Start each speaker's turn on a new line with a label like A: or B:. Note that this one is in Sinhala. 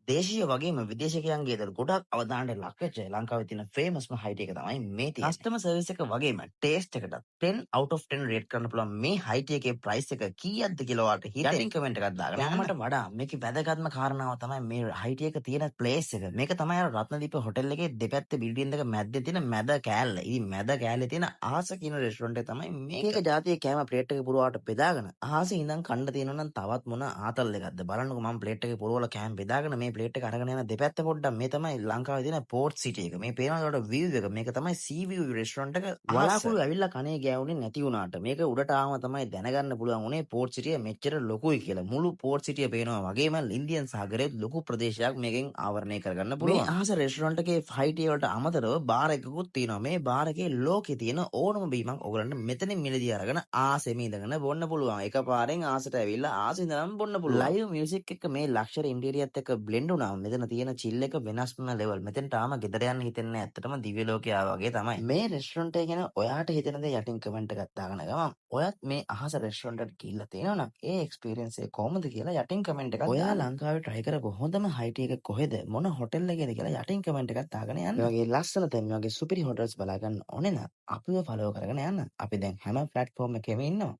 A: දේශීය වගේම විදේශිකයන්ගේද ගොඩක් අවධානයට ලක් වෙච්ච ලංකාවේ තියෙන ෆේමස්ම හයිට් එක තමයි මේ තියෙන්නේ. කස්ටමර් සර්විස් එක වගේම ටේස්ට් එකට 10 out of 10 රේට් කරන්න පුළුවන් මේ හයිට් එකේ ප්‍රයිස් එක කීයක්ද කියලා ඔයාලට හිතෙන්නේ? යටින් කමෙන්ට් එකක් දාගන්න. යාමට වඩා මේකේ වැදගත්ම කාරණාව තමයි මේ හයිට් එක තියෙන ප්ලේස් එක. මේක තමයි අර රත්නදීප හොටෙල් එකේ දෙපැත්තේ බිල්ඩින් දෙක මැද්දේ තියෙන මැද කෑල්ල. ඉතින් මැද කෑල්ලේ තියෙන ආස කියන රෙස්ටොරන්ට් එක තමයි මේක. මේක ජාතියේ කෑම ප්ලේට් එකේ පුරවාට බෙදාගෙන ආසේ ඉඳන් කන්න තියෙනවා නම් තවත් මොන ආතල් එකක්ද බලන්නකෝ. මම ප්ලේට් එකේ පුරවලා කෑම බෙදාගෙන මේ ප්ලේට් එක අරගෙන යන දෙපැත්ත පොඩ්ඩක් මේ තමයි ලංකාවේ තියෙන පෝර්ට් සිටි එක. මේ පේනවලට view එක. මේක තමයි sea view රෙස්ටොරන්ට් එක. වලාකුළු ඇවිල්ලා කනේ ගෑවුනේ නැති වුණාට මේක උඩට ආවම තමයි දැනගන්න පුළුවන් උනේ පෝර්ට් සිටිය මෙච්චර ලොකුයි කියලා. මුළු පෝර්ට් සිටිය පේනවා වගේම ඉන්දියන් සාගරයේ ලොකු ප්‍රදේශයක් මේකෙන් ආවරණය කරගන්න පුළුවන්. මේ අහස රෙස්ටොරන්ට් එකේ හයිට් වලට අමතරව බාර් එකකුත් තියෙනවා. මේ බාර් එකේ ලෝකේ තියෙන ඕනම බීමක් ඔයගලන්ට මෙතනින් මිලදී අරගෙන ආසෙම ඉඳගෙන බොන්න පුළුවන්. එකපාරෙන් ආසට ඇවිල්ලා ආසෙ ඉඳන් බොන්න පුළුවන්. ලයිව් මියුසික් එක මේ ලක්ෂරි ඉන්ටීරියර්ත් එක්ක බ්ලෙන්ඩ් වුණාම මෙතන තියෙන chill එක වෙනස්ම level. මෙතෙන්ට ආම ගෙදර යන්න හිතෙන්නේ ඇත්තටම දිව්‍ය ලෝකේ ආවා වගේ තමයි. මේ රෙස්ටොරන්ට් එක ගැන ඔයාට හිතෙන දේ යටින් කමෙන්ට් එකක් දාගෙන ගමන් ඔයත් මේ අහස රෙස්ටොරන්ට් එකට ගිහිල්ලා තියෙනවා නම් ඒ එක්ස්පීරියන්ස් එක කොහොමද කියලා යටින් කමෙන්ට් එකක් ඔයා ලංකාවේ try කරපු හොඳම හයිට් එක කොහෙද මොන හොටෙල් එකේද කියලා යටින් කමෙන්ට් එකක් දාගෙන යන්න. මේ වගේ ලස්සන තැන් මේ වගේ සුපිරි හොටල්ස් බලා ගන්න ඕනේ නම් අපිව ෆලෝ කරගෙන යන්න. අපි දැන් හැම platform එකේම ඉන්නවා.